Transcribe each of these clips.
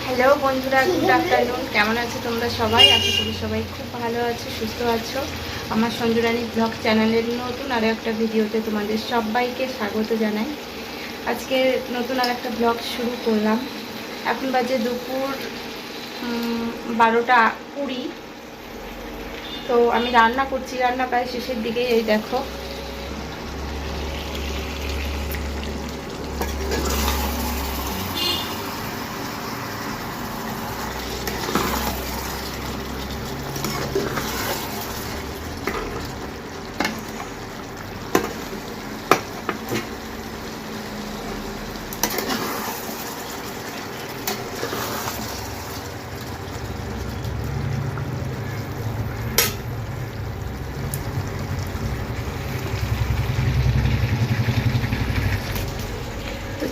Hello বন্ধুরা, good afternoon. কেমন আছো তোমরা সবাই? আশা করি সবাই খুব ভালো আছো, সুস্থ আছো। আমার সঞ্জুরানী ব্লগ চ্যানেলের নতুন আরও একটা ভিডিওতে তোমাদের সবাইকে স্বাগত জানাই। আজকে নতুন আর একটা ব্লগ শুরু করলাম। এখন বাজে দুপুর 12টা 20। তো আমি রান্না করছি, রান্না প্রায় শেষের দিকে। এই দেখো,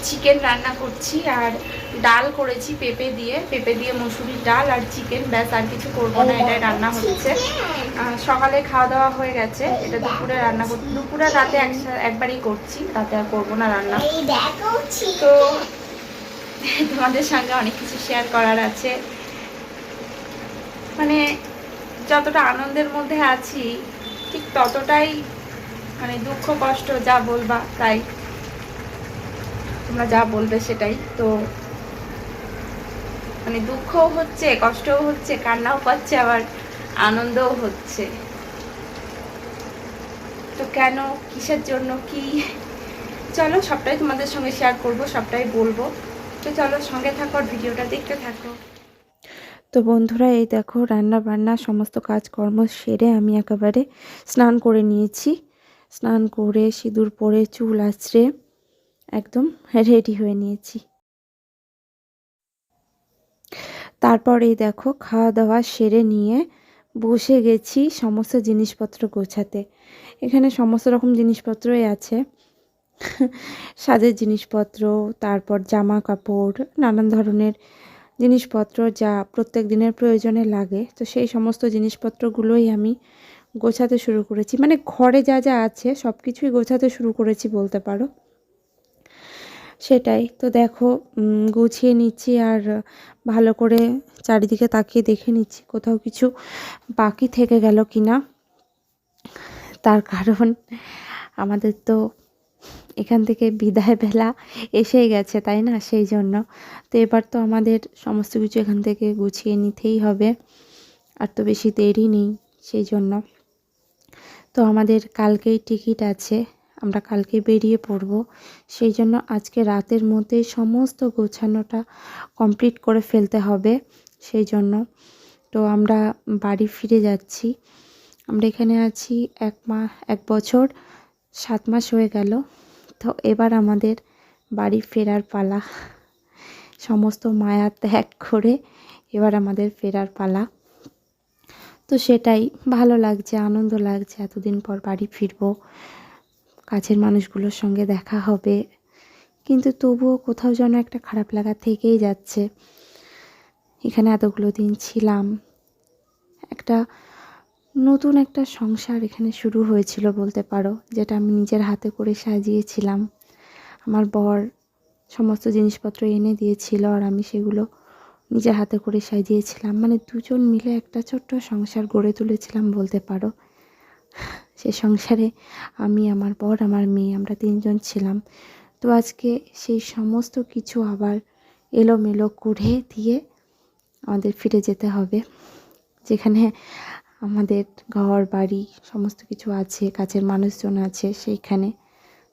চিকেন রান্না করছি আর ডাল করেছি পেঁপে দিয়ে মসুরির ডাল আর চিকেন, ব্যাস আর কিছু করবো না। এটাই রান্না হচ্ছে। সকালে খাওয়া দাওয়া হয়ে গেছে, এটা দুপুরে রান্না করছি। দুপুরে রাতে একবারই করছি, রাতে আর করবো না রান্না। তো তোমাদের সঙ্গে অনেক কিছু শেয়ার করার আছে। মানে যতটা আনন্দের মধ্যে আছি ঠিক ততটাই মানে দুঃখ কষ্ট, যা বলবা তাই, তোমরা যা বলবে সেটাই। তো মানে দুঃখও হচ্ছে, কষ্টও হচ্ছে, কান্নাও পাচ্ছে, আবার আনন্দও হচ্ছে। তো কেন, কিসের জন্য, কি, চলো সবটাই তোমাদের সঙ্গে শেয়ার করব, সবটাই বলবো। তো চলো সঙ্গে থাকো আর ভিডিওটা দেখতে থাকো। তো বন্ধুরা, এই দেখো রান্না বান্না সমস্ত কাজকর্ম সেরে আমি একেবারে স্নান করে নিয়েছি। স্নান করে সিঁদুর পরে চুল আঁচড়ে একদম রেডি হয়ে নিয়েছি। তারপর এই দেখো খাওয়া দাওয়া সেরে নিয়ে বসে গেছি সমস্ত জিনিসপত্র গোছাতে। এখানে সমস্ত রকম জিনিসপত্রই আছে, সাজের জিনিসপত্র, তারপর জামা কাপড়, নানান ধরনের জিনিসপত্র যা প্রত্যেক দিনের প্রয়োজনে লাগে। তো সেই সমস্ত জিনিসপত্রগুলোই আমি গোছাতে শুরু করেছি। মানে ঘরে যা যা আছে সব কিছুই গোছাতে শুরু করেছি বলতে পারো। সেটাই তো দেখো, গুছিয়ে নিচ্ছি আর ভালো করে চারিদিকে তাকিয়ে দেখে নিচ্ছি কোথাও কিছু বাকি থেকে গেল কিনা। তার কারণ আমাদের তো এখান থেকে বিদায় বেলা এসেই গেছে, তাই না? সেই জন্য তো এবার তো আমাদের সমস্ত কিছু এখান থেকে গুছিয়ে নিতেই হবে, আর তো বেশি দেরি নেই। সেই জন্য তো আমাদের কালকেই টিকিট আছে, আমরা কালকে বেরিয়ে পড়ব। সেই জন্য আজকে রাতের মধ্যেই সমস্ত গোছানোটা কমপ্লিট করে ফেলতে হবে। সেই জন্য তো আমরা বাড়ি ফিরে যাচ্ছি। আমরা এখানে আছি 1 বছর 7 মাস হয়ে গেল। তো এবার আমাদের বাড়ি ফেরার পালা। সমস্ত মায়া ত্যাগ করে এবার আমাদের ফেরার পালা। তো সেটাই ভালো লাগছে, আনন্দ লাগছে, এতদিন পর বাড়ি ফিরবো, কাছের মানুষগুলোর সঙ্গে দেখা হবে। কিন্তু তবুও কোথাও যেন একটা খারাপ লাগা থেকেই যাচ্ছে। এখানে এতগুলো দিন ছিলাম, একটা নতুন একটা সংসার এখানে শুরু হয়েছিল বলতে পারো, যেটা আমি নিজের হাতে করে সাজিয়েছিলাম। আমার বর সমস্ত জিনিসপত্র এনে দিয়েছিল আর আমি সেগুলো নিজের হাতে করে সাজিয়েছিলাম। মানে দুজন মিলে একটা ছোট্ট সংসার গড়ে তুলেছিলাম বলতে পারো। সে সংসারে আমি, আমার বর, আমার মেয়ে, আমরা 3জন ছিলাম। তো আজকে সেই সমস্ত কিছু আবার এলোমেলো করে দিয়ে আমাদের ফিরে যেতে হবে, যেখানে আমাদের ঘর বাড়ি সমস্ত কিছু আছে, কাছের মানুষজন আছে সেইখানে।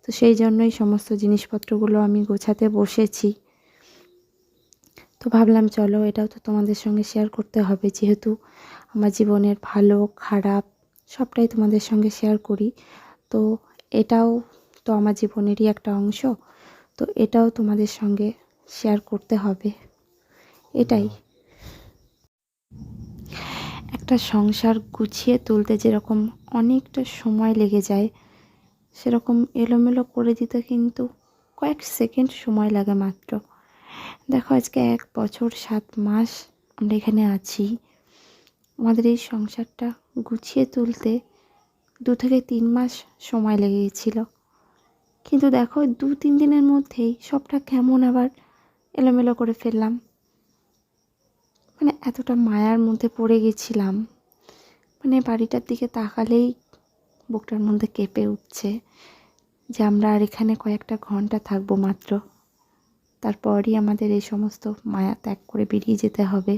তো সেই জন্যই সমস্ত জিনিসপত্রগুলো আমি গোছাতে বসেছি। তো ভাবলাম চলো এটাও তো তোমাদের সঙ্গে শেয়ার করতে হবে, যেহেতু আমার জীবনের ভালো খারাপ সবটাই তোমাদের সঙ্গে শেয়ার করি। তো এটাও তো আমার জীবনেরই একটা অংশ, তো এটাও তোমাদের সঙ্গে শেয়ার করতে হবে। এটাই, একটা সংসার গুছিয়ে তুলতে যেরকম অনেকটা সময় লেগে যায়, সেরকম এলোমেলো করে দিতে কিন্তু কয়েক সেকেন্ড সময় লাগে মাত্র। দেখো আজকে 1 বছর 7 মাস আমরা এখানে আছি। আমাদের এই সংসারটা গুছিয়ে তুলতে 2 থেকে 3 মাস সময় লেগে গেছিলো। কিন্তু দেখো 2-3 দিনের মধ্যেই সবটা কেমন আবার এলোমেলো করে ফেললাম। মানে এতটা মায়ার মধ্যে পড়ে গেছিলাম, মানে বাড়িটার দিকে তাকালেই বুকটার মধ্যে কেঁপে উঠছে যে আমরা আর এখানে কয়েকটা ঘন্টা থাকবো মাত্র, তারপরই আমাদের এই সমস্ত মায়া ত্যাগ করে বেরিয়ে যেতে হবে।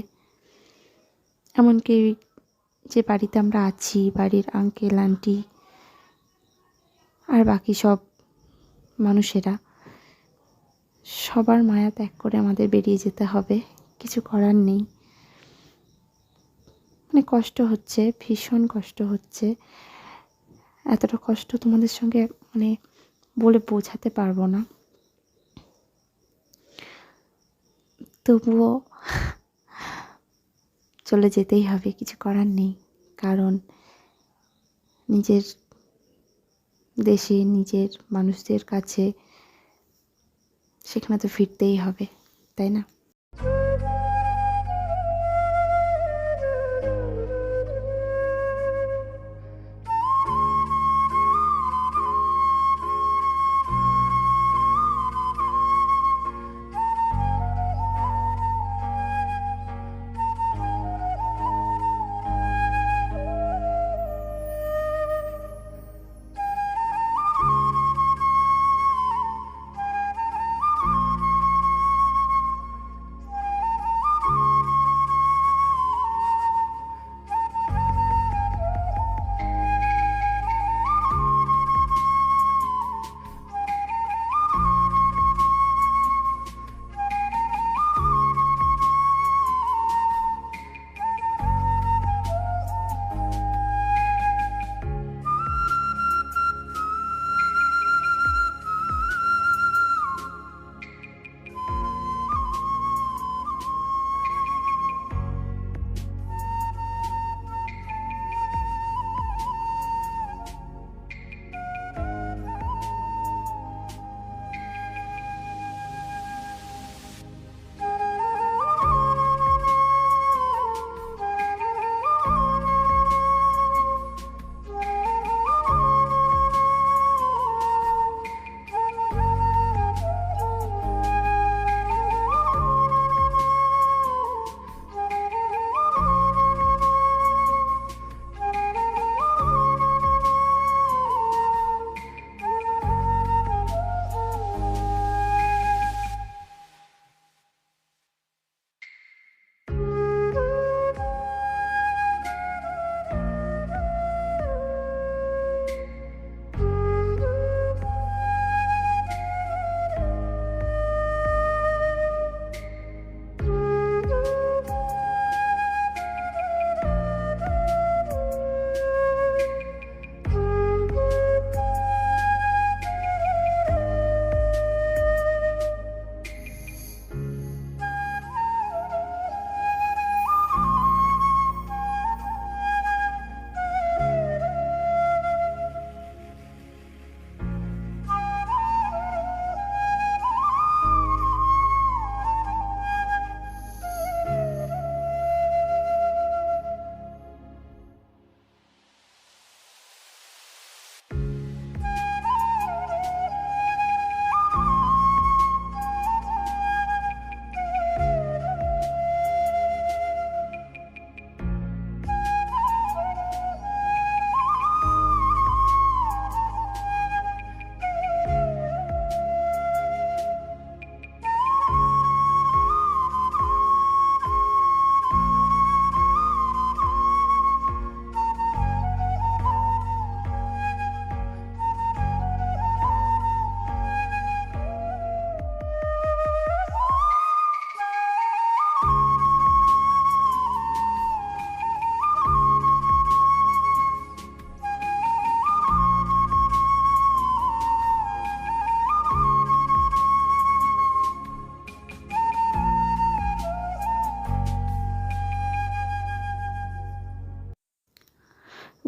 এমনকি যে বাড়িতে আমরা আছি, বাড়ির আঙ্কেল আন্টি আর বাকি সব মানুষেরা, সবার মায়া ত্যাগ করে আমাদের বেরিয়ে যেতে হবে, কিছু করার নেই। মানে কষ্ট হচ্ছে, ভীষণ কষ্ট হচ্ছে। এতটা কষ্ট তোমাদের সঙ্গে মানে বলে বোঝাতে পারবো না। তবুও চলে যেতেই হবে, কিছু করার নেই। কারণ নিজের দেশে, নিজের মানুষদের কাছে সেখানে তো ফিরতেই হবে, তাই না?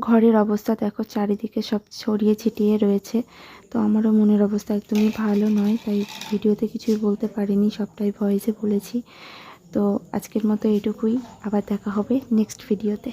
ঘরের অবস্থা দেখো, চারিদিকে সব ছড়িয়ে ছিটিয়ে রয়েছে। তো আমারও মনের অবস্থা একদমই ভালো নয়, তাই ভিডিওতে কিছুই বলতে পারিনি, সবটাই ভয়েসে বলেছি। তো আজকের মতো এইটুকুই, আবার দেখা হবে নেক্সট ভিডিওতে।